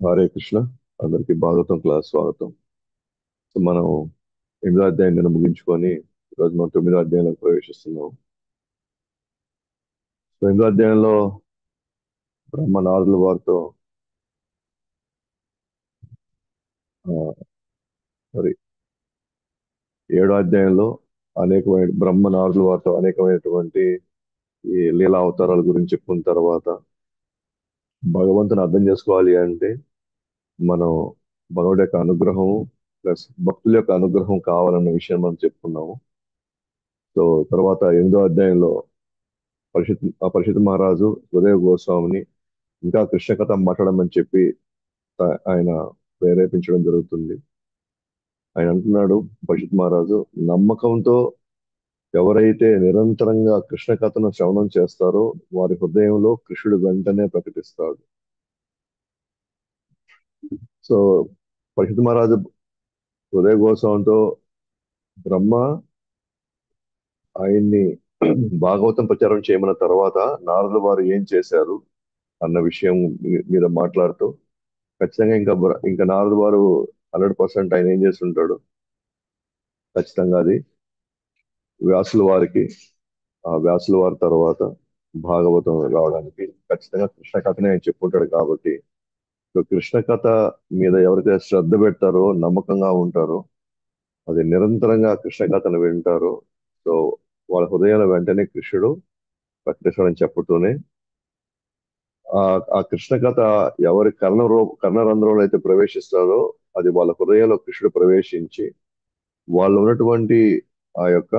హరే కృష్ణ. అందరికీ భాగవతం క్లాస్ స్వాగతం. సో మనం 8వ అధ్యాయం నిన్న ముగించుకొని ఈరోజు మనం 9వ అధ్యాయంలోకి ప్రవేశిస్తున్నాం. సో 8వ అధ్యాయంలో బ్రహ్మ నారదుల వారితో ఆ, మరి 7వ అధ్యాయంలో అనేకమైన బ్రహ్మ నారదుల వారితో అనేకమైనటువంటి ఈ లీలా అవతారాల గురించి చెప్పుకున్న తర్వాత భగవంతుని అర్థం చేసుకోవాలి అంటే మనం భగవుడి యొక్క అనుగ్రహం ప్లస్ భక్తుల యొక్క అనుగ్రహం కావాలన్న విషయం మనం చెప్పుకున్నాము. సో తర్వాత 8వ అధ్యాయంలో పరిషత్ మహారాజు సుఖదేవ గోస్వామిని ఇంకా కృష్ణ కథ మాట్లాడమని చెప్పి ఆయన ప్రేరేపించడం జరుగుతుంది. ఆయన అంటున్నాడు, పరిషత్ మహారాజు, నమ్మకంతో ఎవరైతే నిరంతరంగా కృష్ణ కథను శ్రవణం చేస్తారో వారి హృదయంలో కృష్ణుడు వెంటనే ప్రకటిస్తాడు. సో పరిషత్ మహారాజు హృదయ గోస్వామితో బ్రహ్మ ఆయన్ని భాగవతం ప్రచారం చేయమన్న తర్వాత నారదుల వారు ఏం చేశారు అన్న విషయం మీద మాట్లాడుతూ ఖచ్చితంగా ఇంకా నారదు వారు 100% ఆయన ఏం చేస్తుంటాడు, ఖచ్చితంగా అది వ్యాసుల వారికి, ఆ వ్యాసుల వారి తర్వాత భాగవతం రావడానికి ఖచ్చితంగా కృష్ణ కథనే ఆయన చెప్పుకుంటాడు. కాబట్టి సో కృష్ణ కథ మీద ఎవరైతే శ్రద్ధ పెడతారో, నమ్మకంగా ఉంటారో, అది నిరంతరంగా కృష్ణ కథను వింటారో, సో వాళ్ళ హృదయాల వెంటనే కృష్ణుడు ప్రకటిస్తాడని చెప్పుతూనే ఆ ఆ కృష్ణ కథ ఎవరి కర్ణరంధ్రంలో అయితే ప్రవేశిస్తారో అది వాళ్ళ హృదయంలో కృష్ణుడు ప్రవేశించి వాళ్ళు ఉన్నటువంటి ఆ యొక్క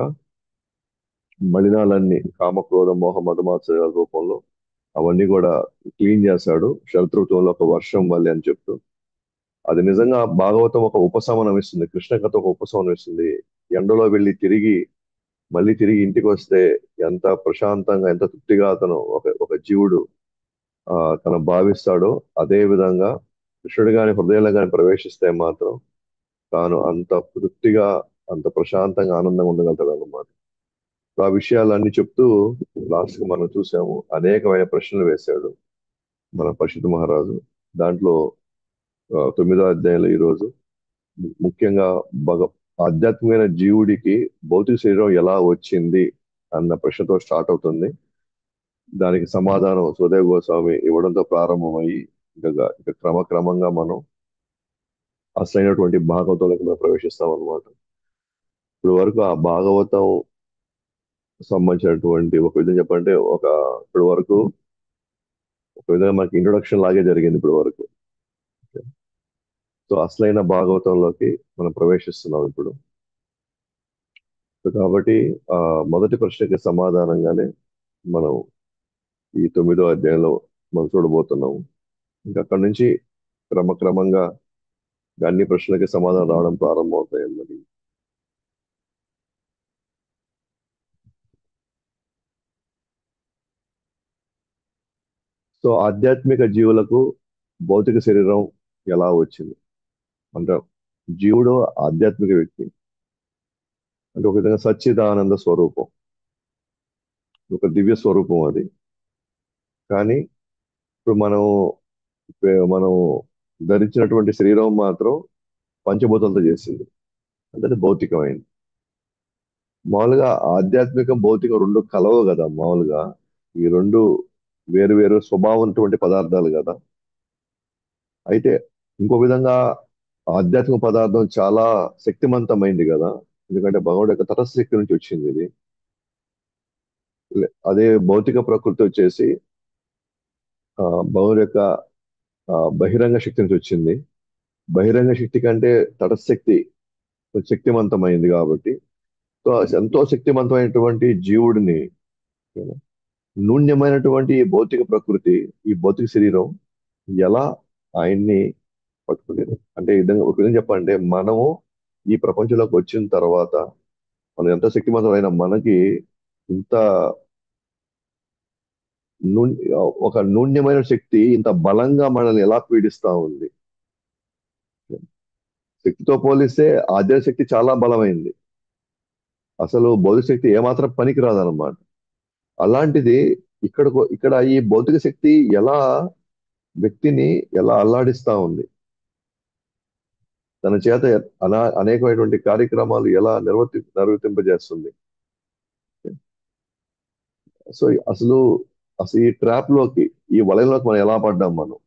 మలినాలన్నీ, కామక్రోధ మోహ మదమాత్సర్యాల రూపంలో అవన్నీ కూడా క్లీన్ చేశాడు శరదృతువులో ఒక వర్షం వల్లే అని చెప్తూ, అది నిజంగా భాగవతం ఒక ఉపశమనం ఇస్తుంది, కృష్ణ కథ ఒక ఉపశమనం ఇస్తుంది. ఎండలో వెళ్ళి మళ్ళీ తిరిగి ఇంటికి వస్తే ఎంత ప్రశాంతంగా, ఎంత తృప్తిగా అతను ఒక ఒక జీవుడు తను భావిస్తాడో, అదే విధంగా కృష్ణుడు గాని హృదయంలో గాని ప్రవేశిస్తే మాత్రం తాను అంత తృప్తిగా, అంత ప్రశాంతంగా, ఆనందంగా ఉండగలుగుతాడు అన్నమాట. ఆ విషయాలన్నీ చెప్తూ లాస్ట్ కి మనం చూసాము, అనేకమైన ప్రశ్నలు వేశాడు మన పరిషత్ మహారాజు. దాంట్లో 9వ అధ్యాయంలో ఈరోజు ముఖ్యంగా భగ ఆధ్యాత్మికమైన జీవుడికి భౌతిక శరీరం ఎలా వచ్చింది అన్న ప్రశ్నతో స్టార్ట్ అవుతుంది. దానికి సమాధానం సుఖదేవ్ గోస్వామి ఇవ్వడంతో ప్రారంభమయ్యి ఇక క్రమక్రమంగా మనం అసలైనటువంటి భాగవతంలోకి మనం ప్రవేశిస్తాం అనమాట. ఇప్పుడు వరకు ఆ భాగవతం సంబంధించినటువంటి ఒక విధంగా చెప్పంటే ఇప్పటి వరకు ఒక విధంగా మనకి ఇంట్రొడక్షన్ లాగే జరిగింది ఇప్పటి వరకు. సో అసలైన భాగవతంలోకి మనం ప్రవేశిస్తున్నాం ఇప్పుడు. సో కాబట్టి ఆ మొదటి ప్రశ్నకి సమాధానంగానే మనం ఈ 9వ అధ్యాయంలో మనం చూడబోతున్నాము. ఇంకా అక్కడి నుంచి క్రమక్రమంగా అన్ని ప్రశ్నలకి సమాధానం రావడం ప్రారంభమవుతాయి అన్నది. సో ఆధ్యాత్మిక జీవులకు భౌతిక శరీరం ఎలా వచ్చింది అంటే, జీవుడు ఆధ్యాత్మిక వ్యక్తి అంటే ఒక విధంగా సచ్చిదానంద స్వరూపం, ఒక దివ్య స్వరూపం అది. కానీ ఇప్పుడు మనం ధరించినటువంటి శరీరం మాత్రం పంచభూతాలతో చేసింది, అంటే అది భౌతికమైంది. మామూలుగా ఆధ్యాత్మికం భౌతికం రెండు కలవు కదా మామూలుగా. ఈ రెండు వేరు వేరు స్వభావం ఉన్నటువంటి పదార్థాలు కదా. అయితే ఇంకో విధంగా ఆధ్యాత్మిక పదార్థం చాలా శక్తివంతమైంది కదా, ఎందుకంటే భగవానుడి యొక్క తటస్థ శక్తి నుంచి వచ్చింది ఇది. అదే భౌతిక ప్రకృతి వచ్చేసి ఆ భగవానుడి యొక్క బహిరంగ శక్తి నుంచి వచ్చింది. బహిరంగ శక్తి కంటే తటస్థ శక్తి శక్తివంతమైంది కాబట్టి, సో ఎంతో శక్తివంతమైనటువంటి జీవుడిని, నూన్యమైనటువంటి ఈ భౌతిక ప్రకృతి, ఈ భౌతిక శరీరం ఎలా ఆయన్ని పట్టుకునేది అంటే, ఈ విధంగా ఒక విధంగా చెప్పాలంటే మనము ఈ ప్రపంచంలోకి వచ్చిన తర్వాత మనం ఎంత శక్తివంతమైన మనకి ఇంత నూ- ఒక నూన్యమైన శక్తి ఇంత బలంగా మనల్ని ఎలా పీడిస్తా ఉంది. శక్తితో పోలిస్తే ఆధ్యాత్మిక శక్తి చాలా బలమైంది, అసలు భౌతిక శక్తి ఏమాత్రం పనికి రాదన్నమాట. అలాంటిది ఇక్కడ ఈ భౌతిక శక్తి ఎలా వ్యక్తిని ఎలా అల్లాడిస్తా ఉంది. తన చేత అనేకమైనటువంటి కార్యక్రమాలు ఎలా నిర్వర్తింపజేస్తుంది. సో అసలు అసలు ఈ ట్రాప్ లోకి, ఈ వలయంలోకి మనం ఎలా పడ్డాం మనం.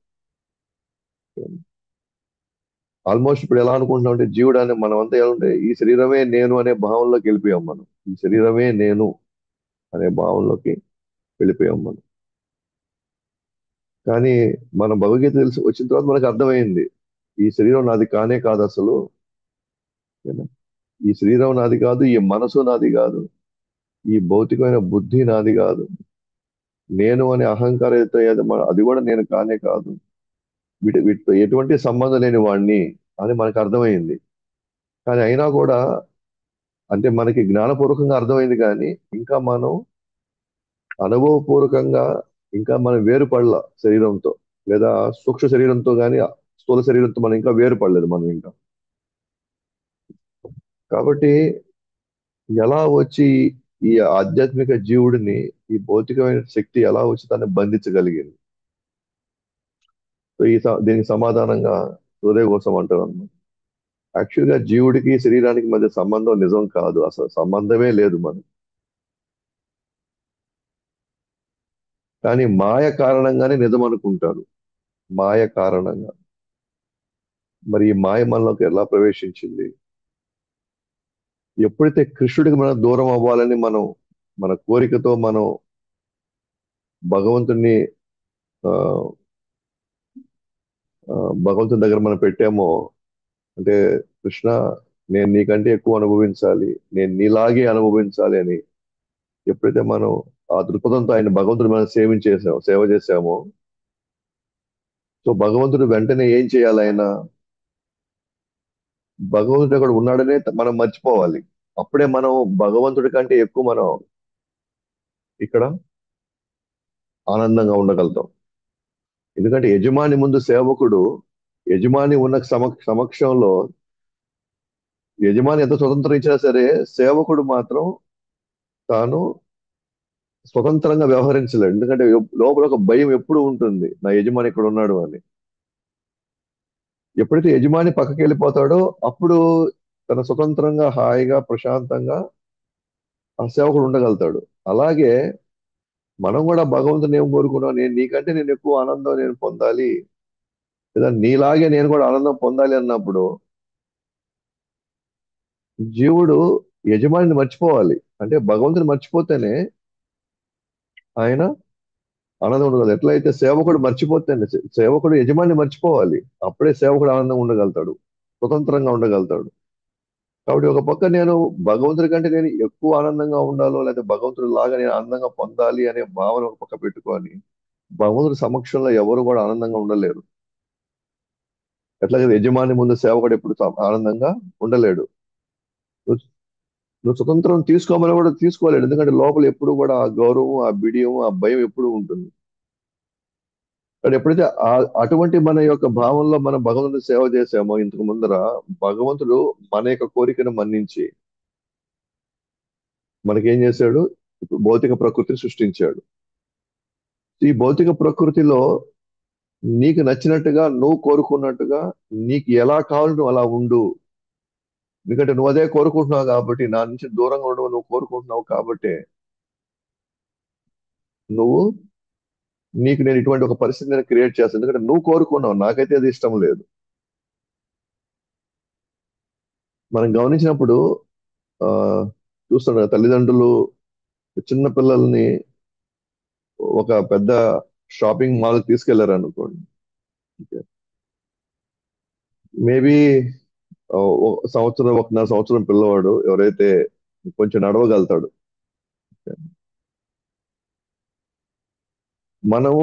ఆల్మోస్ట్ ఇప్పుడు ఎలా అనుకుంటున్నాం అంటే, జీవుడు అనే మనం అంతా ఏమంటే ఈ శరీరమే నేను అనే భావంలోకి వెళ్ళిపోయాం మనం. ఈ శరీరమే నేను అనే భావంలోకి వెళ్ళిపోయాం మనం. కానీ మన భగవద్గీత తెలిసి వచ్చిన తర్వాత మనకు అర్థమైంది, ఈ శరీరం నాది కానే కాదు అసలు. ఏనా? ఈ శరీరం నాది కాదు, ఈ మనసు నాది కాదు, ఈ భౌతికమైన బుద్ధి నాది కాదు, నేను అనే అహంకారం ఏదైతే అది కూడా నేను కానే కాదు. వీటితో ఎటువంటి సంబంధం లేని వాడిని అని మనకు అర్థమైంది. కానీ అయినా కూడా, అంటే మనకి జ్ఞానపూర్వకంగా అర్థమైంది కానీ ఇంకా మనం అనుభవపూర్వకంగా ఇంకా మనం వేరుపడల శరీరంతో, లేదా సూక్ష్మ శరీరంతో కానీ స్థూల శరీరంతో మనం ఇంకా వేరుపడలేదు మనం ఇంకా. కాబట్టి ఎలా వచ్చి ఈ ఆధ్యాత్మిక జీవుడిని ఈ భౌతికమైన శక్తి ఎలా వచ్చి దాన్ని బంధించగలిగింది. సో దీనికి సమాధానంగా హృదయ కోసం అంటారు అన్నమాట. యాక్చువల్ గా జీవుడికి శరీరానికి మధ్య సంబంధం నిజం కాదు, అసలు సంబంధమే లేదు మనం. కానీ మాయ కారణంగానే నిజం అనుకుంటారు. మాయ కారణంగా. మరి ఈ మాయ మనలోకి ఎలా ప్రవేశించింది? ఎప్పుడైతే కృష్ణుడికి మనం దూరం అవ్వాలని మనం మన కోరికతో మనం భగవంతుని ఆ, ఆ, భగవంతుని దగ్గర మనం పెట్టామో, అంటే కృష్ణ, నేను నీకంటే ఎక్కువ అనుభవించాలి, నేను నీలాగే అనుభవించాలి అని ఎప్పుడైతే మనం ఆ దృక్పథంతో ఆయన భగవంతుడు మనం సేవ చేసామో, సో భగవంతుడు వెంటనే ఏం చేయాలి, ఆయన భగవంతుడు అక్కడ ఉన్నాడనే మనం మర్చిపోవాలి. అప్పుడే మనం భగవంతుడి కంటే ఎక్కువ మనం ఇక్కడ ఆనందంగా ఉండగలుగుతాం. ఎందుకంటే యజమాని ముందు సేవకుడు, యజమాని ఉన్న సమక్షంలో యజమాని ఎంత స్వతంత్రం ఇచ్చినా సరే, సేవకుడు మాత్రం తాను స్వతంత్రంగా వ్యవహరించలేడు. ఎందుకంటే లోపల ఒక భయం ఎప్పుడు ఉంటుంది, నా యజమాని ఇక్కడ ఉన్నాడు అని. ఎప్పుడైతే యజమాని పక్కకి వెళ్ళిపోతాడో అప్పుడు తన స్వతంత్రంగా హాయిగా ప్రశాంతంగా ఆ సేవకుడు ఉండగలుగుతాడు. అలాగే మనం కూడా భగవంతుని ఏం కోరుకున్నాం, నేను ఎక్కువ ఆనందం నేను పొందాలి, లేదా నీలాగే నేను కూడా ఆనందం పొందాలి అన్నప్పుడు జీవుడు యజమానిని మర్చిపోవాలి. అంటే భగవంతుని మర్చిపోతేనే ఆయన ఆనందం ఉండగలదు. ఎట్లయితే సేవకుడు మర్చిపోతేనే, సేవకుడు యజమాని మర్చిపోవాలి, అప్పుడే సేవకుడు ఆనందంగా ఉండగలుగుతాడు, స్వతంత్రంగా ఉండగలుగుతాడు. కాబట్టి ఒక పక్క నేను భగవంతుడి కంటే నేను ఎక్కువ ఆనందంగా ఉండాలో, లేదా భగవంతుడి లాగా నేను ఆనందంగా పొందాలి అనే భావన ఒక పక్క పెట్టుకొని, భగవంతుడి సమక్షంలో ఎవరు కూడా ఆనందంగా ఉండలేరు. ఎట్లాగైతే యజమాని ముందు సేవకుడు ఎప్పుడు ఆనందంగా ఉండలేడు. నువ్వు నువ్వు స్వతంత్రం తీసుకోమని కూడా తీసుకోలేడు. ఎందుకంటే లోపల ఎప్పుడు కూడా ఆ గౌరవం, ఆ బిడియం, ఆ భయం ఎప్పుడు ఉంటుంది. కానీ ఎప్పుడైతే అటువంటి మన యొక్క భావంలో మనం భగవంతుని సేవ చేసామో ఇంతకు ముందర, భగవంతుడు మన యొక్క కోరికను మన్నించి మనకేం చేశాడు, ఇప్పుడు భౌతిక ప్రకృతిని సృష్టించాడు. ఈ భౌతిక ప్రకృతిలో నీకు నచ్చినట్టుగా, నువ్వు కోరుకున్నట్టుగా, నీకు ఎలా కావాలి నువ్వు అలా ఉండు. ఎందుకంటే నువ్వు అదే కోరుకుంటున్నావు కాబట్టి, నా నుంచి దూరంగా ఉండవు నువ్వు కోరుకుంటున్నావు కాబట్టి, నువ్వు నీకు నేను ఇటువంటి ఒక పరిస్థితి నేను క్రియేట్ చేస్తాను. ఎందుకంటే నువ్వు కోరుకున్నావు, నాకైతే అది ఇష్టం లేదు. మనం గమనించినప్పుడు ఆ చూస్తున్నాడు, తల్లిదండ్రులు చిన్న పిల్లల్ని ఒక పెద్ద షాపింగ్ మాల్ తీసుకెళ్లారు అనుకోండి. మేబీ ఒకన్నర సంవత్సరం పిల్లవాడు ఎవరైతే కొంచెం నడవగలుగుతాడు, మనము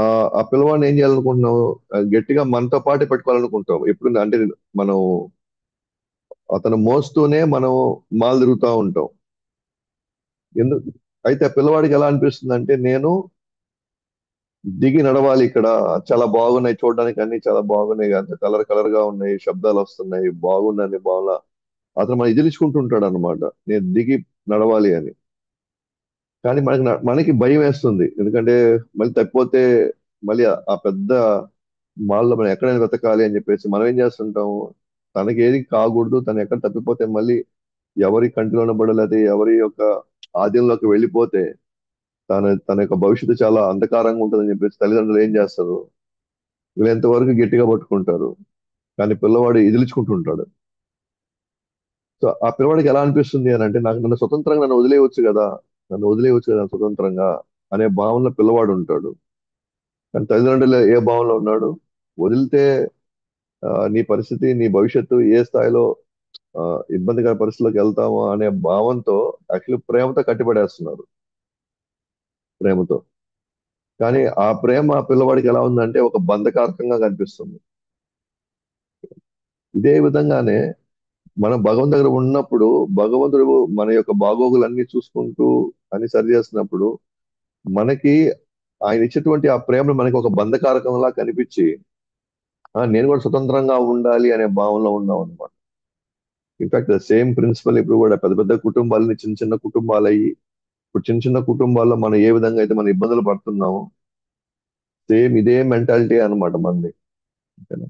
ఆ ఆ పిల్లవాడిని ఏం చేయాలనుకుంటున్నాం, గట్టిగా మనతో పాటు పెట్టుకోవాలనుకుంటాం ఎప్పుడు. అంటే మనం అతను మోస్తూనే మనం మాల్ తిరుగుతూ ఉంటాం. ఎందుకు? అయితే ఆ పిల్లవాడికి ఎలా అనిపిస్తుంది అంటే, నేను దిగి నడవాలి ఇక్కడ, చాలా బాగున్నాయి చూడడానికి, అన్ని చాలా బాగున్నాయి, అంత కలర్ కలర్ గా ఉన్నాయి, శబ్దాలు వస్తున్నాయి, బాగుందని బాగున్నా అతను మనం ఎదిరించుకుంటూ ఉంటాడు అనమాట, నేను దిగి నడవాలి అని. కానీ మనకి భయం వేస్తుంది. ఎందుకంటే మళ్ళీ తప్పిపోతే మళ్ళీ ఆ పెద్ద మాల్లో మనం ఎక్కడైనా వెతకాలి అని చెప్పేసి మనం ఏం చేస్తుంటాము, తనకి ఏది కాకూడదు, తను ఎక్కడ తప్పిపోతే మళ్ళీ ఎవరి కంటిలోన పడలేదు, ఎవరి యొక్క ఆధీనంలోకి వెళ్ళిపోతే తన యొక్క భవిష్యత్తు చాలా అంధకారంగా ఉంటుందని చెప్పేసి తల్లిదండ్రులు ఏం చేస్తారు, వీళ్ళంత వరకు గట్టిగా పట్టుకుంటారు. కానీ పిల్లవాడు ఎదిలించుకుంటుంటాడు. సో ఆ పిల్లవాడికి ఎలా అనిపిస్తుంది అని అంటే, నాకు నన్ను వదిలేయవచ్చు కదా, నన్ను వదిలేయవచ్చు కదా స్వతంత్రంగా అనే భావనలో పిల్లవాడు ఉంటాడు. కానీ తల్లిదండ్రులు ఏ భావనలో ఉన్నాడు, వదిలితే నీ పరిస్థితి, నీ భవిష్యత్తు ఏ స్థాయిలో ఆ, ఇబ్బందికర పరిస్థితిలోకి వెళ్తామో అనే భావంతో యాక్చువల్లీ ప్రేమతో కట్టిపడేస్తున్నారు, ప్రేమతో. కానీ ఆ ప్రేమ ఆ పిల్లవాడికి ఎలా ఉందంటే ఒక బంధకారకంగా కనిపిస్తుంది. ఇదే విధంగానే మనం భగవంతు దగ్గర ఉన్నప్పుడు, భగవంతుడు మన యొక్క బాగోగులన్నీ చూసుకుంటూ అన్ని సరి చేస్తున్నప్పుడు, మనకి ఆయన ఇచ్చేటువంటి ఆ ప్రేమను మనకి ఒక బంధకారకంలా కనిపించి, నేను కూడా స్వతంత్రంగా ఉండాలి అనే భావనలో ఉన్నాం అనమాట. ఇన్ఫాక్ట్ సేమ్ ప్రిన్సిపల్ ఇప్పుడు కూడా పెద్ద పెద్ద కుటుంబాలని చిన్న చిన్న కుటుంబాలు అయ్యి, ఇప్పుడు చిన్న చిన్న కుటుంబాల్లో మనం ఏ విధంగా అయితే మనం ఇబ్బందులు పడుతున్నామో, సేమ్ ఇదే మెంటాలిటీ అన్నమాట మనది. ఓకేనా?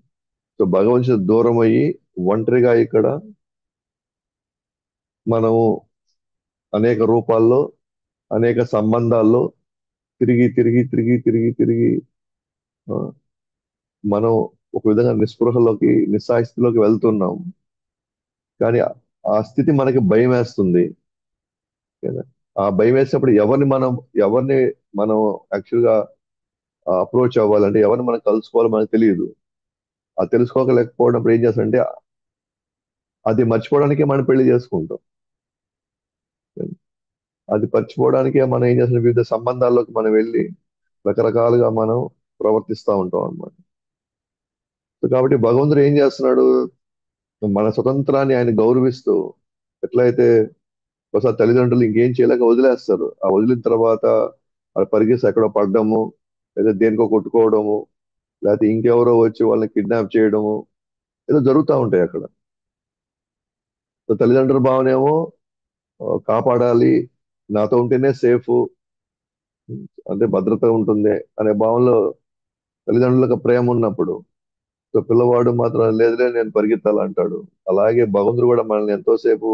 సో భగవంతుడు దూరం అయ్యి ఒంటరిగా ఇక్కడ మనము అనేక రూపాల్లో, అనేక సంబంధాల్లో తిరిగి తిరిగి తిరిగి తిరిగి తిరిగి ఆ, మనం ఒక విధంగా నిస్పృహలోకి, నిస్సాయిస్థితిలోకి వెళ్తున్నాం. కానీ ఆ స్థితి మనకి భయం వేస్తుంది కదా. ఆ భయం వేసినప్పుడు ఎవరిని మనం యాక్చువల్ గా అప్రోచ్ అవ్వాలంటే, ఎవరిని మనం కలుసుకోవాలో మనకు తెలియదు. అది తెలుసుకోలేకపోవడం ఏం చేస్తామంటే, అది మర్చిపోవడానికే మనం పెళ్లి చేసుకుంటాం. అది మర్చిపోవడానికే మనం ఏం చేస్తాం, వివిధ సంబంధాల్లోకి మనం వెళ్ళి రకరకాలుగా మనం ప్రవర్తిస్తూ ఉంటాం అన్నమాట. సో కాబట్టి భగవంతుడు ఏం చేస్తున్నాడు, మన స్వతంత్రాన్ని ఆయన గౌరవిస్తూ, ఎట్లయితే ఒకసారి తల్లిదండ్రులు ఇంకేం చేయలేక వదిలేస్తారు, ఆ వదిలిన తర్వాత ఆ పరిగెత్తి ఎక్కడో పడ్డము, లేదా దేనికో కొట్టుకోవడము, లేకపోతే ఇంకెవరో వచ్చి వాళ్ళని కిడ్నాప్ చేయడము, ఏదో జరుగుతూ ఉంటాయి అక్కడ. సో తల్లిదండ్రుల భావనేమో కాపాడాలి, నాతో ఉంటేనే సేఫ్, అంటే భద్రత ఉంటుంది అనే భావనలో తల్లిదండ్రులకు ప్రేమ ఉన్నప్పుడు, సో పిల్లవాడు మాత్రం లేదులే నేను పరిగెత్తాలంటాడు. అలాగే భగవంతుడు కూడా మనల్ని ఎంతోసేపు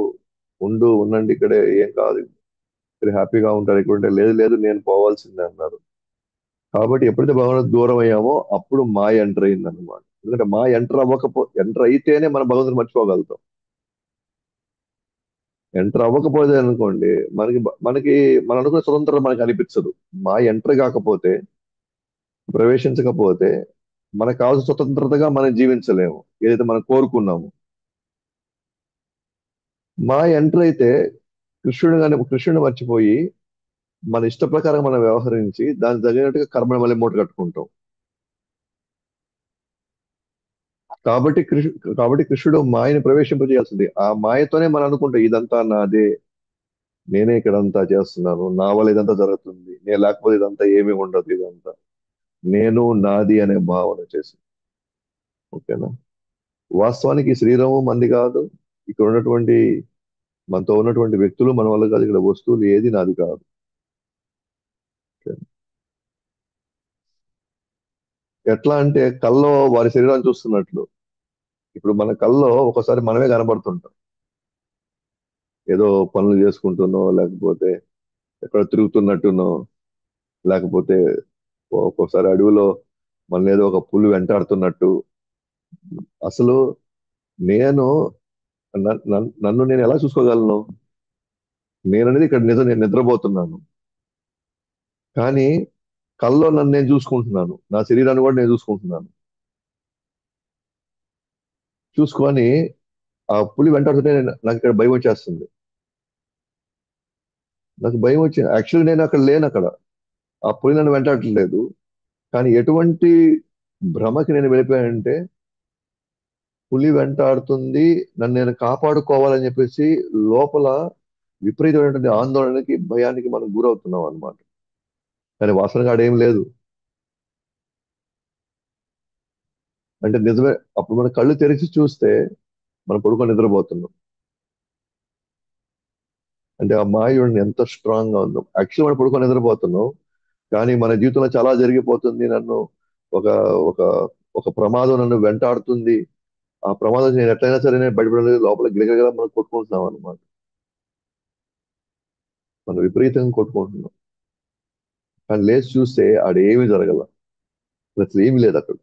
ఉండండి ఇక్కడే, ఏం కాదు, ఇక్కడ హ్యాపీగా ఉంటారు, ఇక్కడ ఉంటే లేదు లేదు నేను పోవాల్సిందే అన్నారు. కాబట్టి ఎప్పుడైతే భగవంతుడు దూరం అయ్యామో అప్పుడు మాయ ఎంటర్ అయింది అనమాట. ఎందుకంటే మాయ ఎంటర్ అయితేనే మనం భగవంతుని మర్చిపోగలుగుతాం. ఎంటర్ అవ్వకపోతే అనుకోండి, మనకి మనం అనుకున్న స్వతంత్రం మనకి అనిపించదు. మాయ ఎంటర్ కాకపోతే, ప్రవేశించకపోతే మనకు కావాల్సిన స్వతంత్రతగా మనం జీవించలేము, ఏదైతే మనం కోరుకున్నాము. మాయ ఎంటర్ అయితే కృష్ణుని మర్చిపోయి మన ఇష్ట ప్రకారం మనం వ్యవహరించి దానికి తగినట్టుగా కర్మను మళ్ళీ మూట కట్టుకుంటాం. కాబట్టి కృష్ణుడు మాయని ప్రవేశింపజేయాల్సింది. ఆ మాయతోనే మనం అనుకుంటాం ఇదంతా నాదే, నేనే ఇక్కడంతా చేస్తున్నాను, నా వల్ల ఇదంతా జరుగుతుంది, నేను లేకపోతే ఇదంతా ఏమీ ఉండదు, ఇదంతా నేను నాది అనే భావన చేసి. ఓకేనా? వాస్తవానికి ఈ శరీరము మంది కాదు, ఇక్కడ ఉన్నటువంటి మనతో ఉన్నటువంటి వ్యక్తులు మన వల్ల కాదు, ఇక్కడ వస్తువులు ఏది నాది కాదు. ఓకే. ఎట్లా అంటే కల్లో వారి శరీరాన్ని చూస్తున్నట్లు, ఇప్పుడు మన కల్లో ఒకసారి మనమే కనబడుతుంటాం, ఏదో పనులు చేసుకుంటున్నో, లేకపోతే ఎక్కడ తిరుగుతున్నట్టునో, లేకపోతే ఒక్కోసారి అడవిలో మన ఏదో ఒక పులి వెంటాడుతున్నట్టు. అసలు నేను నన్ను నేను ఎలా చూసుకోగలను, నేననేది ఇక్కడ నిజం, నేను నిద్రపోతున్నాను. కానీ కల్లో నన్ను నేను చూసుకుంటున్నాను, నా శరీరాన్ని కూడా నేను చూసుకుంటున్నాను. చూసుకొని ఆ పులి వెంటాడుతుంటే నాకు ఇక్కడ భయం వచ్చేస్తుంది. నాకు భయం వచ్చి యాక్చువల్లీ నేను అక్కడ లేను అక్కడ, ఆ పులి నన్ను వెంటాడట్లేదు. కానీ ఎటువంటి భ్రమకి నేను వెళ్ళిపోయానంటే, పులి వెంటాడుతుంది, నన్ను నేను కాపాడుకోవాలని చెప్పేసి లోపల విపరీతమైనటువంటి ఆందోళనకి, భయానికి మనం గురవుతున్నాం అన్నమాట. కానీ వాసనగా ఆడేం లేదు. అంటే నిజమే, అప్పుడు మన కళ్ళు తెరిచి చూస్తే మనం పడుకొని నిద్రపోతున్నాం. అంటే ఆ మాయ చూడండి ఎంత స్ట్రాంగ్ గా ఉందో. యాక్చువల్లీ మనం పడుకొని నిద్రపోతున్నాం, కానీ మన జీవితంలో చాలా జరిగిపోతుంది. నన్ను ఒక ఒక ఒక ప్రమాదం నన్ను వెంటాడుతుంది. ఆ ప్రమాదం నేను ఎట్లయినా సరే నేను బయటపడలేదు. లోపల గిలగిలగా మనం కొట్టుకుంటున్నాం అనమాట. మనం విపరీతంగా కొట్టుకుంటున్నాం. కానీ లేచి చూస్తే ఆడేమీ జరగల. అసలు ఏమీ లేదు అక్కడ.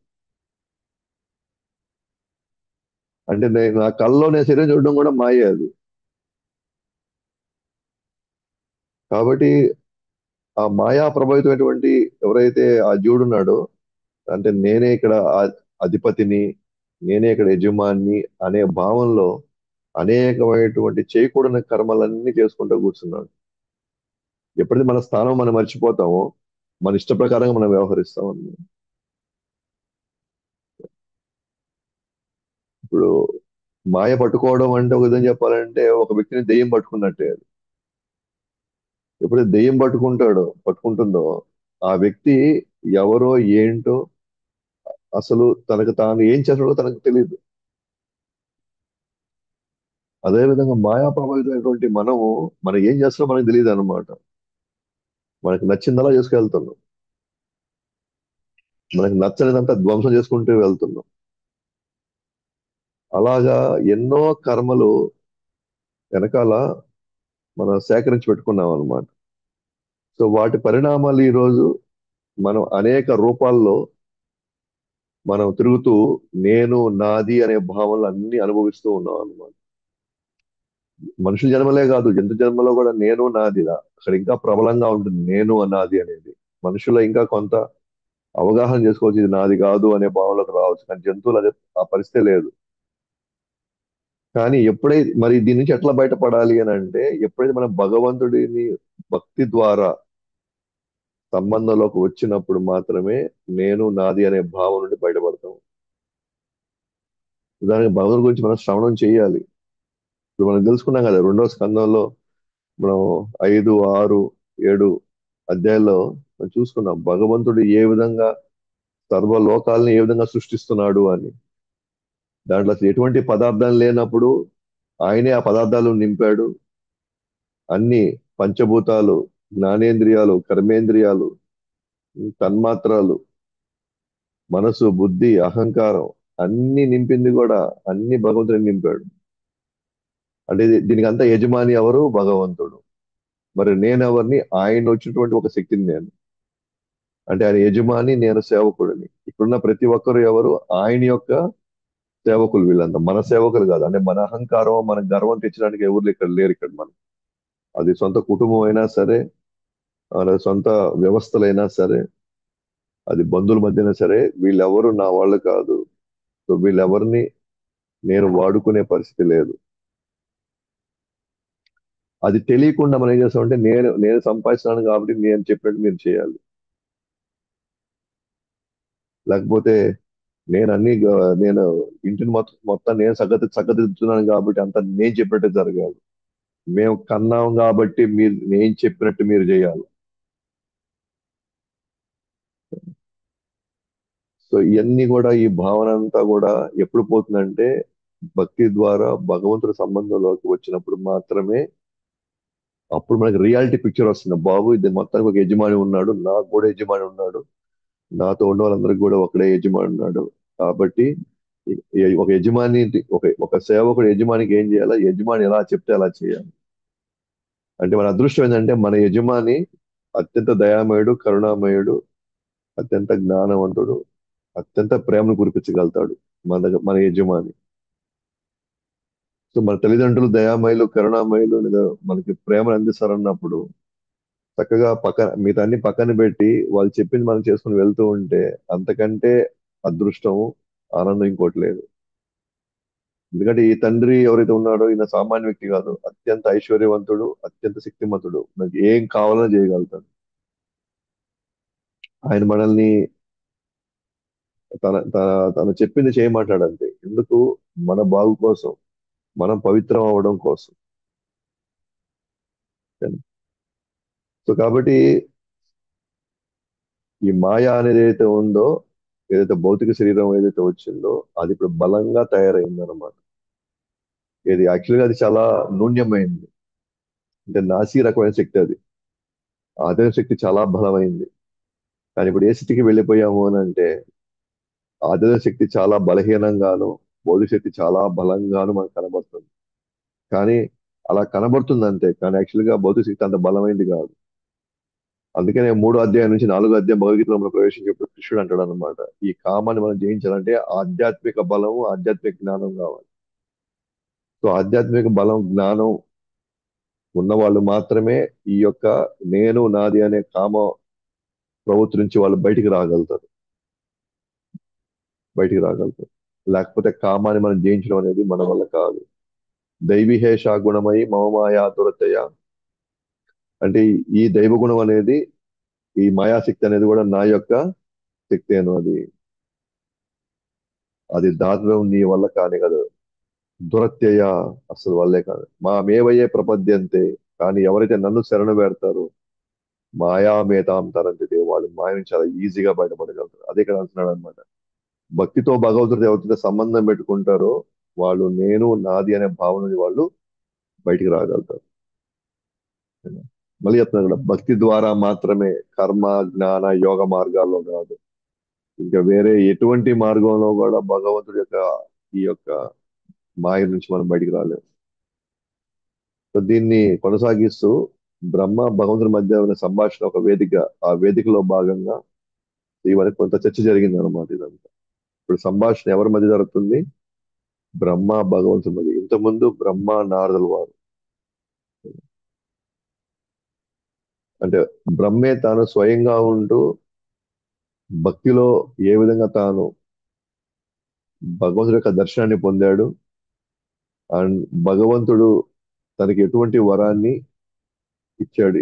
అంటే నేను నా కల్లో నేను శరీరం చూడడం కూడా మాయే అది. కాబట్టి ఆ మాయా ప్రభావితమైనటువంటి ఎవరైతే ఆ జీవుడున్నాడో, అంటే నేనే ఇక్కడ అధిపతిని, నేనే ఇక్కడ యజమాని అనే భావంలో అనేకమైనటువంటి చేయకూడని కర్మలన్నీ చేసుకుంటూ కూర్చున్నాడు. ఎప్పుడైతే మన స్థానం మనం మర్చిపోతామో మన ఇష్ట ప్రకారంగా మనం వ్యవహరిస్తాం అన్నమాట. ఇప్పుడు మాయ పట్టుకోవడం అంటే ఒక విధంగా చెప్పాలంటే ఒక వ్యక్తిని దెయ్యం పట్టుకున్నట్టే. ఎప్పుడైతే దెయ్యం పట్టుకుంటుందో ఆ వ్యక్తి ఎవరో ఏంటో అసలు తనకు తాను ఏం చేస్తాడో తనకు తెలియదు. అదే విధంగా మాయా ప్రభావితమైనటువంటి మనము మనం ఏం చేస్తామో మనకు తెలియదు అనమాట. మనకి నచ్చిందలా చేసుకెళ్తున్నాం. మనకి నచ్చనిదంతా ధ్వంసం చేసుకుంటూ వెళ్తున్నాం. అలాగా ఎన్నో కర్మలు వెనకాల మనం సేకరించి పెట్టుకున్నాం అనమాట. సో వాటి పరిణామాలు ఈ రోజు మనం అనేక రూపాల్లో మనం తిరుగుతూ నేను నాది అనే భావనలు అన్ని అనుభవిస్తూ ఉన్నాం అనమాట. మనుషుల జన్మలే కాదు, జంతు జన్మలో కూడా నేను నాదిరా అక్కడ ఇంకా ప్రబలంగా ఉంటుంది నేను నాది అనేది. మనుషుల ఇంకా కొంత అవగాహన చేసుకోవచ్చు ఇది నాది కాదు అనే భావనలోకి రావచ్చు, కానీ జంతువులు అదే ఆ పరిస్థితి లేదు. కానీ ఎప్పుడైతే మరి దీని నుంచి ఎట్లా బయటపడాలి అని అంటే ఎప్పుడైతే మనం భగవంతుడిని భక్తి ద్వారా సంబంధంలోకి వచ్చినప్పుడు మాత్రమే నేను నాది అనే భావం నుండి బయటపడతాం. ఉదాహరణకి భగవంతుడి గురించి మనం శ్రవణం చేయాలి. ఇప్పుడు మనం తెలుసుకున్నాం కదా రెండో స్కందంలో మనం 5, 6, 7 అధ్యాయాల్లో మనం చూసుకున్నాం భగవంతుడు ఏ విధంగా సర్వలోకాలని ఏ విధంగా సృష్టిస్తున్నాడు అని. దాంట్లో అసలు ఎటువంటి పదార్థాలు లేనప్పుడు ఆయనే ఆ పదార్థాలు నింపాడు. అన్ని పంచభూతాలు, జ్ఞానేంద్రియాలు, కర్మేంద్రియాలు, తన్మాత్రాలు, మనసు, బుద్ధి, అహంకారం అన్ని నింపింది కూడా అన్ని భగవంతుడిని నింపాడు. అంటే దీనికి అంతా యజమాని ఎవరు? భగవంతుడు. మరి నేనెవరిని? ఆయన వచ్చినటువంటి ఒక శక్తిని నేను. అంటే ఆయన యజమాని, నేను సేవకుడిని. ఇక్కడున్న ప్రతి ఒక్కరు ఎవరు? ఆయన యొక్క సేవకులు వీళ్ళంతా. మన సేవకులు కాదు. అంటే మన అహంకారం, మన గర్వం తెచ్చడానికి ఎవరు ఇక్కడ లేరు ఇక్కడ మనం. అది సొంత కుటుంబం అయినా సరే, మన సొంత వ్యవస్థలైనా సరే, అది బంధువుల మధ్యన సరే, వీళ్ళెవరు నా వాళ్ళు కాదు. సో వీళ్ళెవరిని నేను వాడుకునే పరిస్థితి లేదు. అది తెలియకుండా మనం ఏం చేస్తామంటే నేను నేను సంపాదిస్తున్నాను కాబట్టి నేను చెప్పినట్టు మీరు చేయాలి. లేకపోతే నేను ఇంటిని మొత్తం నేను చక్కదిద్దుతున్నాను కాబట్టి అంతా నేను చెప్పినట్టు జరగాలి. మేము కన్నాం కాబట్టి మీరు నేను చెప్పినట్టు మీరు చేయాలి. సో ఇవన్నీ కూడా ఈ భావన అంతా కూడా ఎప్పుడు పోతుందంటే భక్తి ద్వారా భగవంతుడి సంబంధంలోకి వచ్చినప్పుడు మాత్రమే అప్పుడు మనకి రియాలిటీ పిక్చర్ వస్తుంది. బాబు ఇది మొత్తానికి ఒక యజమాని ఉన్నాడు, నాకు కూడా యజమాని ఉన్నాడు, నాతో ఉన్న వాళ్ళందరికీ కూడా ఒకడే యజమాని ఉన్నాడు. కాబట్టి ఒక యజమాని ఒక ఒక సేవకుడు యజమానికి ఏం చేయాలి, యజమాని ఎలా చెప్తే అలా చేయాలి. అంటే మన అదృష్టం ఏంటంటే మన యజమాని అత్యంత దయామయుడు, కరుణామయుడు, అత్యంత జ్ఞానవంతుడు, అత్యంత ప్రేమను కురిపించగలుగుతాడు మన యజమాని. సో మన తల్లిదండ్రులు దయామయులు, కరుణామయులు లేదా మనకి ప్రేమను అందిస్తారన్నప్పుడు చక్కగా మిగతా అన్ని పక్కన పెట్టి వాళ్ళు చెప్పింది మనం చేసుకుని వెళ్తూ ఉంటే అంతకంటే అదృష్టము, ఆనందం ఇంకోటి లేదు. ఎందుకంటే ఈ తండ్రి ఎవరైతే ఉన్నాడో ఈయన సామాన్య వ్యక్తి కాదు, అత్యంత ఐశ్వర్యవంతుడు, అత్యంత శక్తిమంతుడు, మనకి ఏం కావాలన్నా చేయగలుగుతాడు. ఆయన మనల్ని తను చెప్పింది చేయమంటాడంతే. ఎందుకు? మన బాగు కోసం, మనం పవిత్రం అవ్వడం కోసం. సో కాబట్టి ఈ మాయ అనేది ఏదైతే ఉందో, ఏదైతే భౌతిక శరీరం ఏదైతే వచ్చిందో అది ఇప్పుడు బలంగా తయారైంది అనమాట. ఇది యాక్చువల్గా అది చాలా నూన్యమైంది. అంటే నాసి రకమైన శక్తి అది. ఆధునిక శక్తి చాలా బలమైంది. కానీ ఇప్పుడు ఏ స్థితికి వెళ్ళిపోయాము అని అంటే ఆధ్యాత్మిక శక్తి చాలా బలహీనంగాను, భౌతిక శక్తి చాలా బలంగాను మనకు కనబడుతుంది. కానీ అలా కనబడుతుంది అంతే. కానీ యాక్చువల్‌గా భౌతిక శక్తి అంత బలమైనది కాదు. అందుకనే 3 అధ్యాయం నుంచి 4 అధ్యాయం భగవద్గీతలో మనం ప్రవేశించేప్పుడు కృష్ణుడు అంటాడన్నమాట. ఈ కామాన్ని మనం జయించాలంటే ఆధ్యాత్మిక బలము, ఆధ్యాత్మిక జ్ఞానం కావాలి. సో ఆధ్యాత్మిక బలం, జ్ఞానం ఉన్నవాళ్ళు మాత్రమే ఈ యొక్క నేను, నాది అనే కామ ప్రవృత్తి నుంచి వాళ్ళు బయటికి రాగలుగుతారు. లేకపోతే కామాన్ని మనం జయించడం అనేది మన వల్ల కాదు. దైవీహేష గుణమై మమ మాయా దురతయ, అంటే ఈ దైవ గుణం అనేది, ఈ మాయాశక్తి అనేది కూడా నా యొక్క శక్తేను. అది దాటడం నీ వల్ల కానే కదా. దురత్యయ, అసలు వల్లే కాదు. మా మేవయ్యే ప్రపద్యంతే, కానీ ఎవరైతే నన్ను శరణు వేడతారో మాయా మేతాం తరంతితే, వాళ్ళు మాయ నుంచి చాలా ఈజీగా బయటపడగలుగుతారు. అదే ఇక్కడ అంటున్నాడు అనమాట. భక్తితో భగవంతుడితో ఎవరితో సంబంధం పెట్టుకుంటారో వాళ్ళు నేను, నాది అనే భావన నుంచి వాళ్ళు బయటికి రాగలుగుతారు. మళ్ళీ చెప్తున్నాను కదా, భక్తి ద్వారా మాత్రమే, కర్మ, జ్ఞాన, యోగ మార్గాల్లో కాదు. ఇంకా వేరే ఎటువంటి మార్గంలో కూడా భగవంతుడి యొక్క ఈ యొక్క మాయ నుంచి మనం బయటికి రాలేము. సో దీన్ని కొనసాగిస్తూ బ్రహ్మ భగవంతుడి మధ్య ఉన్న సంభాషణ ఒక వేదిక. ఆ వేదికలో భాగంగా ఇవన్నీ కొంత చర్చ జరిగింది అనమాట ఇదంతా. ఇప్పుడు సంభాషణ ఎవరి మధ్య జరుగుతుంది? బ్రహ్మ భగవంతుడి మధ్య. ఇంతకుముందు బ్రహ్మ నారదుల వారు, అంటే బ్రహ్మే తాను స్వయంగా ఉంటూ భక్తిలో ఏ విధంగా తాను భగవంతుడి యొక్క దర్శనాన్ని పొందాడు, అండ్ భగవంతుడు తనకి ఎటువంటి వరాన్ని ఇచ్చాడు.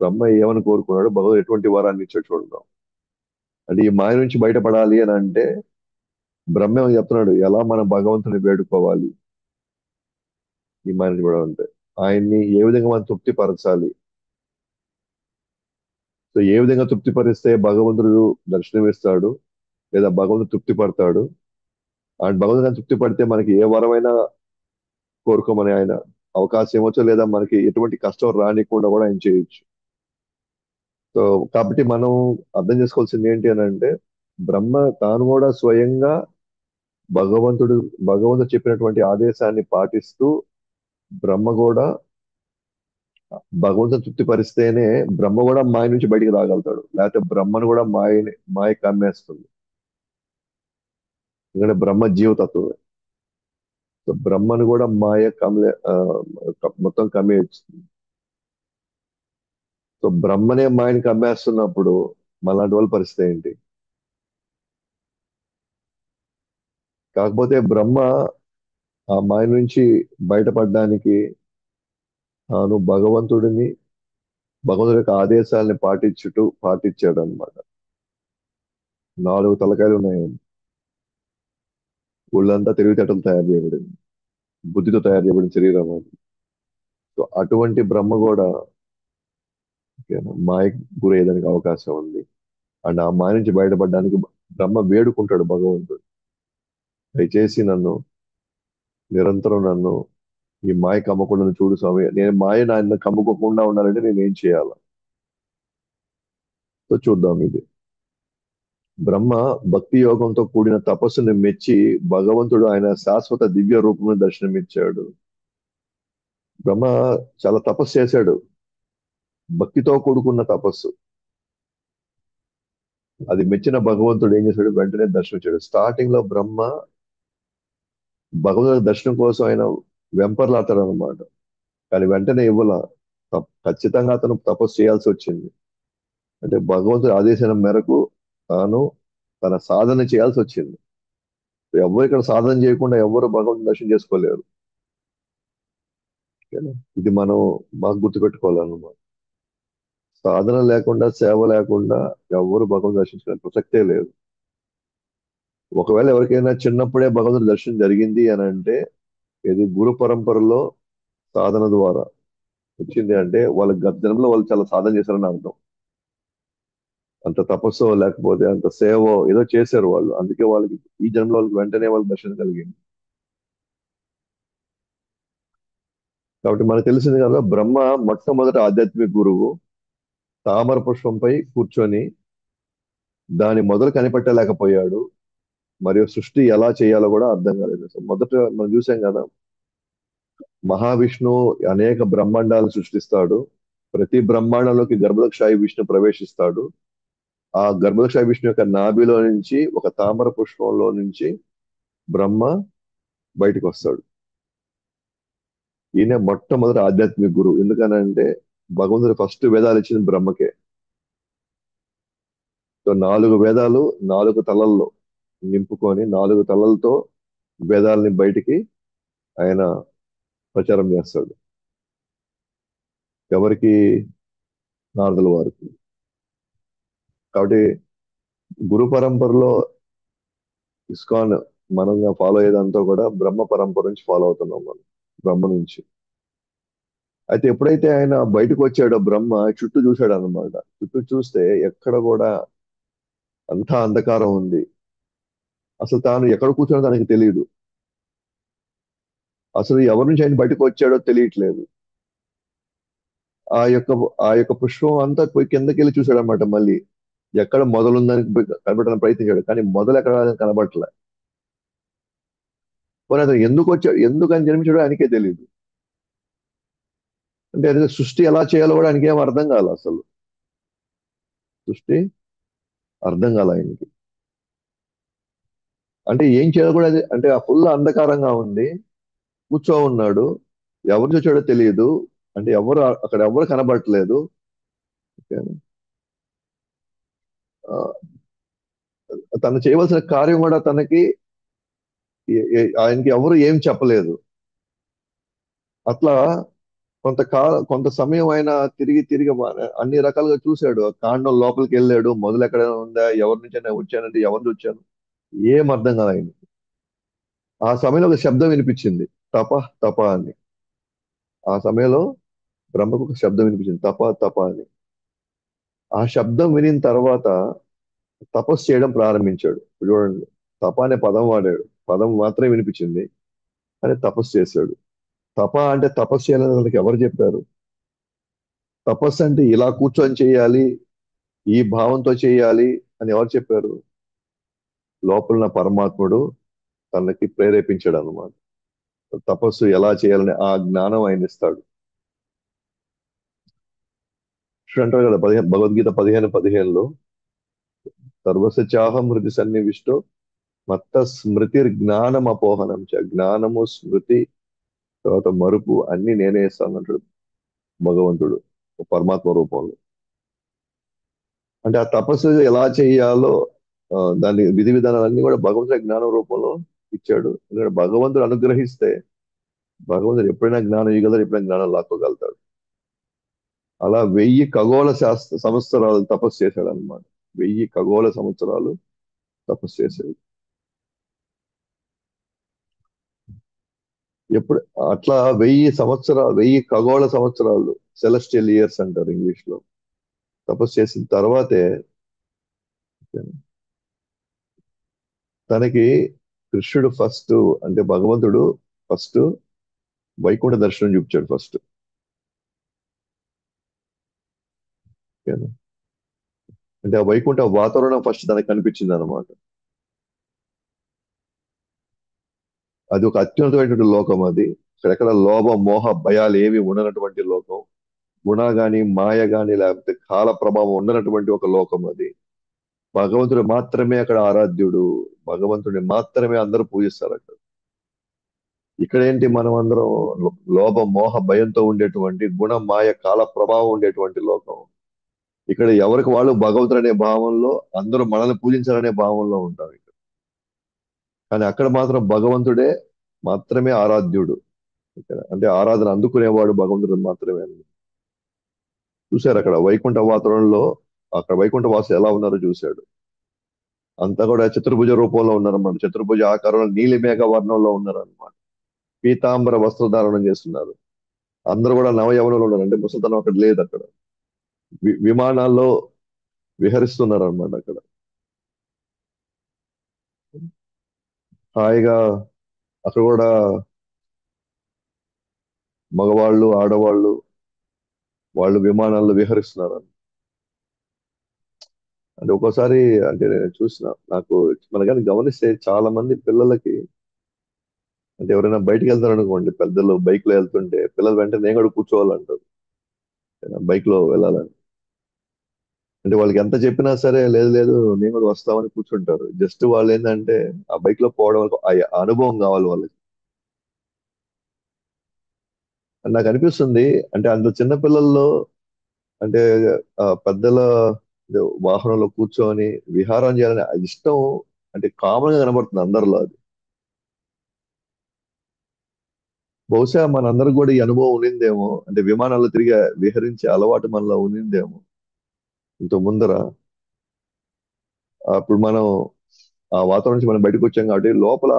బ్రహ్మ ఏమని కోరుకున్నాడు, భగవంతుడు ఎటువంటి వరాన్ని ఇచ్చాడు చూడడం. అంటే ఈ మాయ నుంచి బయటపడాలి అని అంటే బ్రహ్మ ఏమని చెప్తున్నాడు, ఎలా మనం భగవంతుని వేడుకోవాలి ఈ మాయ నుంచి పడాలంటే, ఆయన్ని ఏ విధంగా మనం తృప్తిపరచాలి. సో ఏ విధంగా తృప్తిపరిస్తే భగవంతుడు దర్శనమిస్తాడు, లేదా భగవంతుడు తృప్తి పడతాడు. అండ్ భగవంతుడు తృప్తి పడితే మనకి ఏ వరమైనా కోరుకోమని ఆయన అవకాశం ఇవ్వచ్చు, లేదా మనకి ఎటువంటి కష్టం రానికుండా కూడా ఆయన చేయొచ్చు. సో కాబట్టి మనం అర్థం చేసుకోవాల్సింది ఏంటి అని అంటే, బ్రహ్మ తాను కూడా స్వయంగా భగవంతుడు భగవంతుడు చెప్పినటువంటి ఆదేశాన్ని పాటిస్తూ, బ్రహ్మ కూడా భగవంతుని తృప్తి పరిస్తేనే బ్రహ్మ కూడా మాయ నుంచి బయటికి రాగలుగుతాడు. లేకపోతే బ్రహ్మను కూడా మాయ కమ్మేస్తుంది. ఎందుకంటే బ్రహ్మ జీవతత్వమే. సో బ్రహ్మను కూడా మాయ మొత్తం కమ్మేయచ్చు. సో బ్రహ్మనే మాయని కమ్మేస్తున్నప్పుడు మళ్ళాంటి వాళ్ళ పరిస్థితి ఏంటి? కాకపోతే బ్రహ్మ ఆ మాయ నుంచి బయటపడడానికి తాను భగవంతుడి యొక్క ఆదేశాలని పాటించాడు అనమాట. 4 తలకాయలు ఉన్నాయి. ఒళ్ళంతా తెలివితేటలు తయారు చేయబడింది, బుద్ధితో తయారు చేయబడిన శరీరం అది. సో అటువంటి బ్రహ్మ కూడా మాయకు గురయ్యేదానికి అవకాశం ఉంది. అండ్ ఆ మాయ నుంచి బయటపడడానికి బ్రహ్మ వేడుకుంటాడు భగవంతుడు, దయచేసి నిరంతరం ఈ మాయ కమ్మకుండా చూడు స్వామి. నేను మాయ నాయన కమ్ముకోకుండా ఉండాలంటే నేను ఏం చేయాలి? సో చూద్దాం ఇది. బ్రహ్మ భక్తి యోగంతో కూడిన తపస్సును మెచ్చి భగవంతుడు ఆయన శాశ్వత దివ్య రూపంలో దర్శనమిచ్చాడు. బ్రహ్మ చాలా తపస్సు చేశాడు, భక్తితో కూడుకున్న తపస్సు. అది మెచ్చిన భగవంతుడు ఏం చేశాడు, వెంటనే దర్శనమిచ్చాడు. స్టార్టింగ్ లో బ్రహ్మ భగవంతుడి దర్శనం కోసం ఆయన వెంపర్లాడతాడు అనమాట. కానీ వెంటనే ఇవ్వాల, ఖచ్చితంగా అతను తపస్సు చేయాల్సి వచ్చింది. అంటే భగవంతుడి ఆదేశం మేరకు తాను తన సాధన చేయాల్సి వచ్చింది. ఎవరు ఇక్కడ సాధన చేయకుండా ఎవరు భగవంతుని దర్శనం చేసుకోలేరు. ఓకేనా? ఇది మనం బాగా గుర్తుపెట్టుకోవాలన్నమాట. సాధన లేకుండా, సేవ లేకుండా ఎవరు భగవంతుని దర్శించుకునే ప్రసక్తే లేదు. ఒకవేళ ఎవరికైనా చిన్నప్పుడే భగవంతుడి దర్శనం జరిగింది అని అంటే, ఇది గురు పరంపరలో సాధన ద్వారా వచ్చింది అంటే, వాళ్ళ గత జన్మలో వాళ్ళు చాలా సాధన చేశారని అర్థం. అంత తపస్సు లేకపోతే అంత సేవ ఏదో చేశారు వాళ్ళు, అందుకే వాళ్ళకి ఈ జన్మలో వాళ్ళకి వెంటనే వాళ్ళకి దర్శనం కలిగింది. కాబట్టి మనకు తెలిసింది కదా, బ్రహ్మ మొట్టమొదటి ఆధ్యాత్మిక గురువు. తామర పుష్పంపై కూర్చొని దాని మొదలు కనిపెట్టలేకపోయాడు. మరియు సృష్టి ఎలా చేయాలో కూడా అర్థం కాలేదు. అసలు మొదట మనం చూసాం కదా, మహావిష్ణువు అనేక బ్రహ్మాండాలు సృష్టిస్తాడు. ప్రతి బ్రహ్మాండంలోకి గర్భదక్షాయి విష్ణు ప్రవేశిస్తాడు. ఆ గర్భదక్షాయి విష్ణు యొక్క నాభిలో నుంచి ఒక తామర పుష్పంలో నుంచి బ్రహ్మ బయటకు వస్తాడు. ఈయన మొట్టమొదటి ఆధ్యాత్మిక గురువు. ఎందుకనంటే భగవంతుడు ఫస్ట్ వేదాలు ఇచ్చింది బ్రహ్మకే. సో 4 వేదాలు 4 తలల్లో నింపుకొని 4 తలలతో వేదాలని బయటికి ఆయన ప్రచారం చేస్తాడు. ఎవరికి? నారదుల వారికి. కాబట్టి గురు పరంపరలో ఇస్కాన్ మనం ఫాలో అయ్యేదంతా కూడా బ్రహ్మ పరంపర నుంచి ఫాలో అవుతున్నాం మనం. బ్రహ్మ నుంచి. అయితే ఎప్పుడైతే ఆయన బయటకు వచ్చాడో బ్రహ్మ చుట్టూ చూశాడు అన్నమాట. చుట్టూ చూస్తే ఎక్కడ కూడా అంతా అంధకారం ఉంది. అసలు తాను ఎక్కడ కూర్చున్నో తనకి తెలియదు. అసలు ఎవరి నుంచి ఆయన బయటకు వచ్చాడో తెలియట్లేదు. ఆ యొక్క ఆ యొక్క పుష్పం అంతా పోయి కిందకి వెళ్ళి చూశాడు అనమాట మళ్ళీ. ఎక్కడ మొదలుందని కనిపెట్టడానికి ప్రయత్నించాడు. కానీ మొదలు ఎక్కడ కనబడట్లే. పోనీ అతను ఎందుకు వచ్చాడు, ఎందుకు ఆయన జన్మించాడో ఆయనకే తెలియదు. అంటే అది సృష్టి ఎలా చేయాలో కూడా ఆయనకి ఏం అర్థం కాల అసలు. సృష్టి అర్థం కాల ఆయనకి. అంటే ఏం చేయాలో కూడా అంటే ఆ ఫుల్ అంధకారంగా ఉంది. కూర్చో ఉన్నాడు. ఎవరు చూసాడో తెలియదు. అంటే ఎవరు అక్కడ ఎవరు కనబడట్లేదు. ఆ, తను చేయవలసిన కార్యం కూడా తనకి ఆయనకి ఎవరు ఏం చెప్పలేదు. అట్లా కొంత సమయం ఆయన తిరిగి తిరిగి అన్ని రకాలుగా చూశాడు. కాండం లోపలికి వెళ్ళాడు. మొదలు ఎక్కడ ఉందా, ఎవరి నుంచి నేను వచ్చానంటే ఎవరిని వచ్చాను, ఏం అర్థం కాదు ఆయన. ఆ సమయంలో ఒక శబ్దం వినిపించింది. తప తప అని. ఆ సమయంలో బ్రహ్మకు ఒక శబ్దం వినిపించింది. తప తప అని. ఆ శబ్దం వినిన తర్వాత తపస్సు చేయడం ప్రారంభించాడు. ఇప్పుడు చూడండి, తప అనే పదం వాడాడు. పదం మాత్రమే వినిపించింది. కానీ తపస్సు చేశాడు. తప అంటే తపస్సు చేయాలని వాళ్ళకి ఎవరు చెప్పారు? తపస్సు అంటే ఇలా కూర్చొని చేయాలి, ఈ భావంతో చేయాలి అని ఎవరు చెప్పారు? లోపల ఉన్న పరమాత్ముడు తనకి ప్రేరేపించాడు అన్నమాట. తపస్సు ఎలా చేయాలని ఆ జ్ఞానం ఆయన ఇస్తాడు. కృష్ణుడు అంటారు కదా, భగవద్గీత 15:15లో, సర్వసచాహం హృది సన్నివిష్టో మత్త స్మృతి జ్ఞానం అపోహనం చ. జ్ఞానము, స్మృతి, తర్వాత మరుపు అన్ని నేనే ఇస్తాను అంటాడు భగవంతుడు పరమాత్మ రూపంలో. అంటే ఆ తపస్సు ఎలా చేయాలో దాని విధి విధానాలన్నీ కూడా భగవంతుడి జ్ఞానం రూపంలో ఇచ్చాడు. ఎందుకంటే భగవంతుడు అనుగ్రహిస్తే భగవంతుడు ఎప్పుడైనా జ్ఞానం ఇవ్వగలరు, ఎప్పుడైనా జ్ఞానం లాక్కోగలుగుతాడు. అలా 1000 ఖగోళ సంవత్సరాలు తపస్సు చేశాడు అనమాట. 1000 ఖగోళ సంవత్సరాలు తపస్సు చేశాడు. ఎప్పుడు అట్లా 1000 ఖగోళ సంవత్సరాలు, సెలెస్టియల్ ఇయర్స్ అంటారు ఇంగ్లీష్ లో, తపస్సు చేసిన తర్వాతే తనకి కృష్ణుడు ఫస్ట్, అంటే భగవంతుడు ఫస్ట్ వైకుంఠ దర్శనం చూపించాడు ఫస్ట్. అంటే ఆ వైకుంఠ వాతావరణం ఫస్ట్ తనకు కనిపించింది అనమాట. అది ఒక అత్యున్నతమైనటువంటి లోకం అది. అక్కడెక్కడ లోభ మోహ భయాలు ఏవి ఉండనటువంటి లోకం. గుణ గాని మాయ గాని లేకపోతే కాల ప్రభావం ఉండనటువంటి ఒక లోకం అది. భగవంతుడు మాత్రమే అక్కడ ఆరాధ్యుడు. భగవంతుడిని మాత్రమే అందరూ పూజిస్తారు అక్కడ. ఇక్కడ ఏంటి, మనం అందరం లోభ మోహ భయంతో ఉండేటువంటి గుణ మాయ కాల ప్రభావం ఉండేటువంటి లోకం. ఇక్కడ ఎవరికి వాళ్ళు భగవంతుడు అనే భావంలో, అందరూ మనల్ని పూజించాలనే భావంలో ఉంటారు ఇక్కడ. కానీ అక్కడ మాత్రం భగవంతుడే మాత్రమే ఆరాధ్యుడు. ఇక్కడ అంటే ఆరాధన అందుకునేవాడు భగవంతుడు మాత్రమే. చూశారు అక్కడ వైకుంఠ వాతావరణంలో, అక్కడ వైకుంఠ వాసులు ఎలా ఉన్నారో చూశాడు. అంతా కూడా చతుర్భుజ రూపంలో ఉన్నారన్నమాట. చతుర్భుజ ఆకారంలో నీలి మేఘ వర్ణంలో ఉన్నారన్నమాట. పీతాంబర వస్త్రధారణం చేస్తున్నారు. అందరూ కూడా నవయవనంలో ఉన్నారు. అంటే ముసలితనం అక్కడ లేదు అక్కడ. విమానాల్లో విహరిస్తున్నారు అనమాట అక్కడ. హాయిగా అక్కడ కూడా మగవాళ్ళు ఆడవాళ్ళు వాళ్ళు విమానాల్లో విహరిస్తున్నారు. అంటే ఒక్కోసారి అంటే నేను చూసిన నాకు మన కానీ గమనిస్తే చాలా మంది పిల్లలకి అంటే ఎవరైనా బయటికి వెళ్తారు అనుకోండి పెద్దలు బైక్ లో వెళ్తుంటే పిల్లలు వెంటనే నేను కూడా కూర్చోవాలంటారు బైక్ లో వెళ్ళాలని. అంటే వాళ్ళకి ఎంత చెప్పినా సరే లేదు లేదు నేను కూడా వస్తామని కూర్చుంటారు. జస్ట్ వాళ్ళు ఏంటంటే ఆ బైక్ లో పోవడం వరకు ఆ అనుభవం కావాలి వాళ్ళకి. నాకు అనిపిస్తుంది అంటే అంత చిన్న పిల్లల్లో అంటే పెద్దల వాహనంలో కూర్చొని విహారం చేయాలని ఆ ఇష్టం అంటే కామన్ గా కనబడుతుంది అందరిలో అది. బహుశా మనందరికి కూడా ఈ అనుభవం ఉండిందేమో అంటే విమానాల్లో తిరిగి విహరించే అలవాటు మనలో ఉండిందేమో ఇంత ముందర. అప్పుడు మనం ఆ వాతావరణం నుంచి మనం బయటకు వచ్చాం కాబట్టి లోపల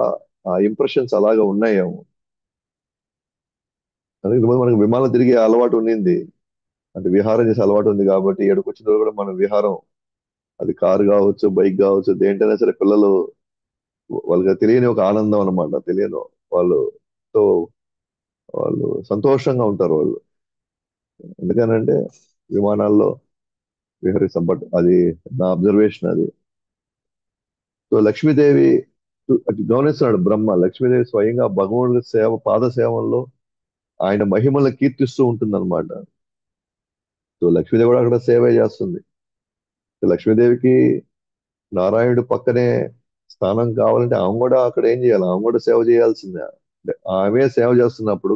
ఆ ఇంప్రెషన్స్ అలాగా ఉన్నాయేమో. అందుకే ఇంతకుముందు మనకు విమానం తిరిగే అలవాటు ఉండింది. అంటే విహారం చేసే అలవాటు ఉంది కాబట్టి ఇక్కడికి వచ్చిన తర్వాత కూడా మనం విహారం అది కారు కావచ్చు బైక్ కావచ్చు దేంటైనా సరే పిల్లలు వాళ్ళకి తెలియని ఒక ఆనందం అన్నమాట. తెలియని వాళ్ళు తో వాళ్ళు సంతోషంగా ఉంటారు వాళ్ళు. ఎందుకనంటే విమానాల్లో విహరిస్తాం బట్ అది నా అబ్జర్వేషన్ అది. సో లక్ష్మీదేవి అది గమనిస్తున్నాడు బ్రహ్మ. లక్ష్మీదేవి స్వయంగా భగవంతుడి సేవ పాద సేవల్లో ఆయన మహిమలను కీర్తిస్తూ ఉంటుందన్నమాట. సో లక్ష్మీదేవి కూడా అక్కడ సేవే చేస్తుంది. సో లక్ష్మీదేవికి నారాయణుడు పక్కనే స్థానం కావాలంటే ఆమె కూడా అక్కడ ఏం చేయాలి? ఆమె కూడా సేవ చేయాల్సిందే. అంటే ఆమె సేవ చేస్తున్నప్పుడు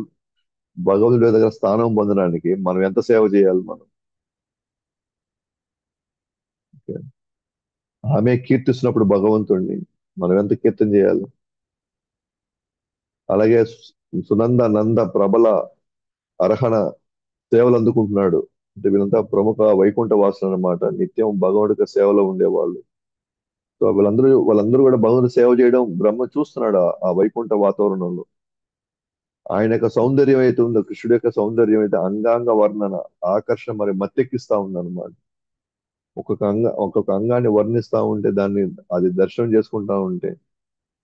భగవంతుడి దగ్గర స్థానం పొందడానికి మనం ఎంత సేవ చేయాలి మనం? ఆమె కీర్తిస్తున్నప్పుడు భగవంతుడిని మనం ఎంత కీర్తన చేయాలి? అలాగే సునంద నంద ప్రబల అర్హణ సేవలు అందుకుంటున్నాడు. అంటే వీళ్ళంతా ప్రముఖ వైకుంఠ వాసులు అన్నమాట. నిత్యం భగవంతుడి సేవలో ఉండేవాళ్ళు. సో వాళ్ళందరూ కూడా భగవంతుడి సేవ చేయడం బ్రహ్మ చూస్తున్నాడు ఆ వైకుంఠ వాతావరణంలో. ఆయన యొక్క సౌందర్యం అయితే ఉందో కృష్ణుడి యొక్క సౌందర్యం అయితే అంగాంగ వర్ణన ఆకర్షణ మరి మత్తెక్కిస్తా ఉందన్నమాట. ఒక్కొక్క అంగాన్ని వర్ణిస్తా ఉంటే దాన్ని అది దర్శనం చేసుకుంటా ఉంటే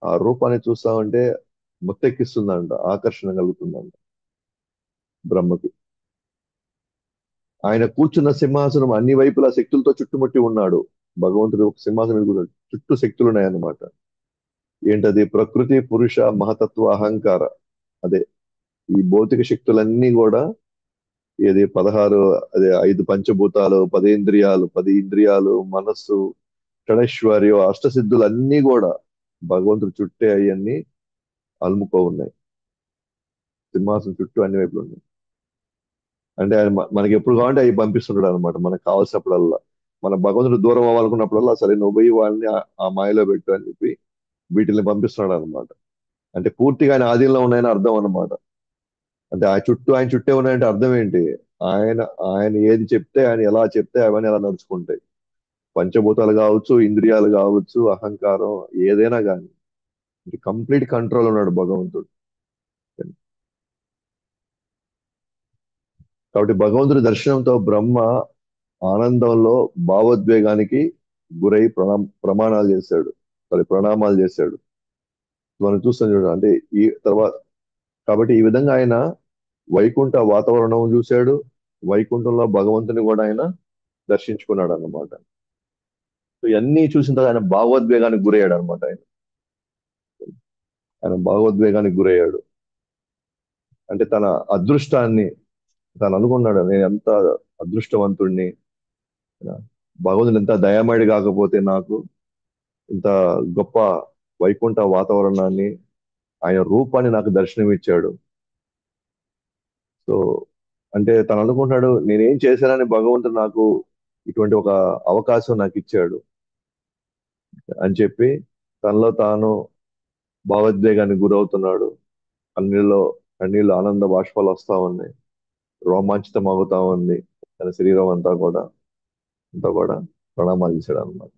ఆ రూపాన్ని చూస్తా ఉంటే మత్తెక్కిస్తుందంట ఆకర్షణ కలుగుతుందంట బ్రహ్మకి. ఆయన కూర్చున్న సింహాసనం అన్ని వైపులా శక్తులతో చుట్టుముట్టి ఉన్నాడు. భగవంతుడు ఒక సింహాసనం మీద కూర్చున్నాడు. చుట్టూ శక్తులు ఉన్నాయన్నమాట. ఏంటది? ప్రకృతి పురుష మహతత్వ అహంకార. అదే ఈ భౌతిక శక్తులన్నీ కూడా ఇది 16 అదే 5 పంచభూతాలు 10 ఇంద్రియాలు మనస్సు షడైశ్వర్యం అష్టసిద్ధులు అన్నీ కూడా భగవంతుడు చుట్టే అవన్నీ అలుముకో ఉన్నాయి. సింహాసనం చుట్టూ అన్ని వైపులు ఉన్నాయి. అంటే ఆయన మనకి ఎప్పుడు కావాలంటే అవి పంపిస్తుంటాడు అనమాట మనకు కావాల్సినప్పుడల్లా. మన భగవంతుడు దూరం అవ్వాలనుకున్నప్పుడల్లా సరే నువ్వు పోయి వాళ్ళని ఆ మాయలో పెట్టు అని చెప్పి వీటిని పంపిస్తున్నాడు అనమాట. అంటే పూర్తిగా ఆయన ఆధీనంలో ఉన్నాయని అర్థం అన్నమాట. అంటే ఆయన చుట్టే ఉన్నాయంటే అర్థం ఏంటి? ఆయన ఆయన ఏది చెప్తే ఆయన ఎలా చెప్తే అవన్నీ ఎలా నడుచుకుంటాయి. పంచభూతాలు కావచ్చు ఇంద్రియాలు కావచ్చు అహంకారం ఏదైనా కానీ కంప్లీట్ కంట్రోల్ ఉన్నాడు భగవంతుడు. కాబట్టి భగవంతుడి దర్శనంతో బ్రహ్మ ఆనందంలో భావోద్వేగానికి గురై ప్రమాణాలు చేశాడు. ప్రణామాలు చేశాడు. మనం చూస్తాం చూడండి. అంటే ఈ తర్వాత కాబట్టి ఈ విధంగా ఆయన వైకుంఠ వాతావరణం చూశాడు. వైకుంఠంలో భగవంతుని కూడా ఆయన దర్శించుకున్నాడు అన్నమాట. సో ఇవన్నీ చూసిన తర్వాత ఆయన భావోద్వేగానికి గురయ్యాడు అనమాట. ఆయన భావోద్వేగానికి గురయ్యాడు. అంటే తన అదృష్టాన్ని తను అనుకున్నాడు నేను ఎంత అదృష్టవంతుణ్ణి. భగవంతుడు ఎంత దయామయుడు కాకపోతే నాకు ఇంత గొప్ప వైకుంఠ వాతావరణాన్ని ఆయన రూపాన్ని నాకు దర్శనం ఇచ్చాడు. సో అంటే తను అనుకుంటున్నాడు నేనేం చేశానని భగవంతుడు నాకు ఇటువంటి ఒక అవకాశం నాకు ఇచ్చాడు అని చెప్పి తనలో తాను భావోద్వేగానికి గురవుతున్నాడు. కన్నీళ్ళు కన్నీళ్ళు ఆనంద బాష్పాలు వస్తా ఉన్నాయి. రోమాంచితం అవుతా ఉంది. తన శరీరం అంతా కూడా ప్రణామాలు చేశాడు అనమాట.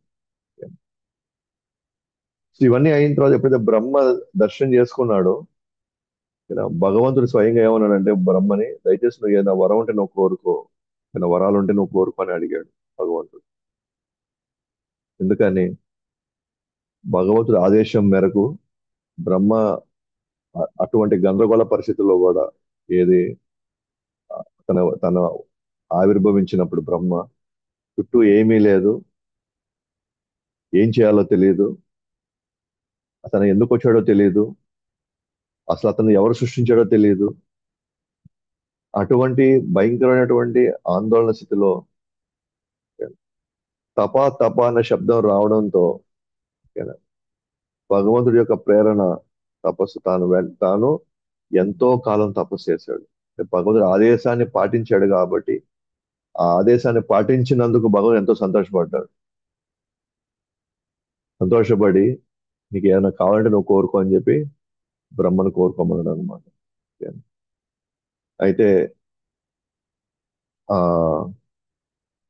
సో ఇవన్నీ అయిన తర్వాత ఎప్పుడైతే బ్రహ్మ దర్శనం చేసుకున్నాడో భగవంతుడు స్వయంగా ఏమన్నాడంటే బ్రహ్మని దయచేసి నువ్వు ఏదైనా వరం ఉంటే నువ్వు కోరుకో, ఏదైనా వరాలు ఉంటే నువ్వు కోరుకో అని అడిగాడు భగవంతుడు. ఎందుకని? భగవంతుడి ఆదేశం మేరకు బ్రహ్మ అటువంటి గందరగోళ పరిస్థితుల్లో కూడా ఏది తన ఆవిర్భవించినప్పుడు బ్రహ్మ చుట్టూ ఏమీ లేదు. ఏం చేయాలో తెలియదు, అతను ఎందుకు వచ్చాడో తెలియదు, అసలు అతను ఎవరు సృష్టించాడో తెలియదు. అటువంటి భయంకరమైనటువంటి ఆందోళన స్థితిలో తపా తపా అనే శబ్దం రావడంతో ఓకేనా, భగవంతుడి యొక్క ప్రేరణ, తపస్సు తాను ఎంతో కాలం తపస్సు చేశాడు. భగవంతుడి ఆదేశాన్ని పాటించాడు కాబట్టి ఆ ఆదేశాన్ని పాటించినందుకు భగవంతుడు ఎంతో సంతోషపడ్డాడు. సంతోషపడి నీకు ఏమైనా కావాలంటే నువ్వు కోరుకో అని చెప్పి బ్రహ్మను కోరుకోమన్నాడు అనమాట. అయితే ఆ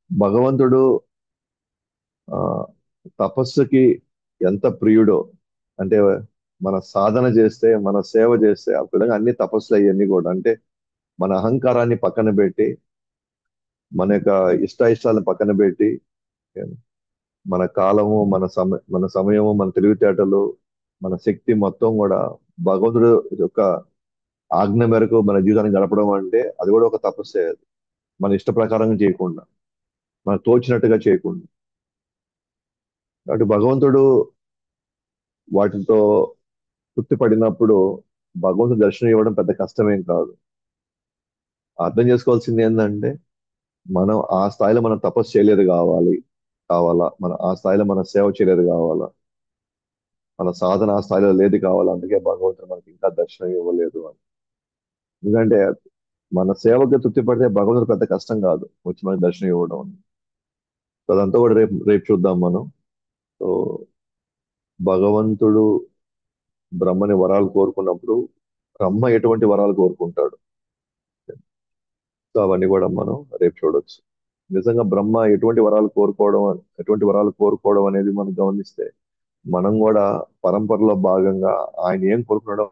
భగవంతుడు ఆ తపస్సుకి ఎంత ప్రియుడో, అంటే మన సాధన చేస్తే, మన సేవ చేస్తే ఆ విధంగా అన్ని తపస్సులు అవన్నీ కూడా అంటే మన అహంకారాన్ని పక్కన పెట్టి, మన యొక్క ఇష్టాయిష్టాలను పక్కన పెట్టి, మన కాలము, మన సమయము, మన తెలివితేటలు, మన శక్తి మొత్తం కూడా భగవంతుడు యొక్క ఆజ్ఞ మేరకు మన జీవితాన్ని గడపడం అంటే అది కూడా ఒక తపస్సే. అది మన ఇష్ట ప్రకారంగా చేయకుండా, మనకు తోచినట్టుగా చేయకుండా. అటు భగవంతుడు వాటితో తృప్తి పడినప్పుడు భగవంతుడు దర్శనం ఇవ్వడం పెద్ద కష్టమేం కాదు. అర్థం చేసుకోవాల్సింది ఏంటంటే మనం ఆ స్థాయిలో మనం తపస్సు చేయలేదు కావాలా, మన ఆ స్థాయిలో మన సేవ చేయలేదు కావాలా, మన సాధన ఆ స్థాయిలో లేదు కావాలా, అందుకే భగవంతుడు మనకి ఇంకా దర్శనం ఇవ్వలేదు అని. ఎందుకంటే మన సేవకు తృప్తి పడితే భగవంతుడు పెద్ద కష్టం కాదు వచ్చి మనకి దర్శనం ఇవ్వడం. సో అదంతా కూడా రేపు రేపు చూద్దాం మనం. సో భగవంతుడు బ్రహ్మని వరాలు కోరుకున్నప్పుడు బ్రహ్మ ఎటువంటి వరాలు కోరుకుంటాడు, సో అవన్నీ కూడా మనం రేపు చూడొచ్చు. నిజంగా బ్రహ్మ ఎటువంటి వరాలు కోరుకోవడం అనేది మనం గమనిస్తే మనం కూడా పరంపరలో భాగంగా ఆయన ఏం కోరుకున్నాడో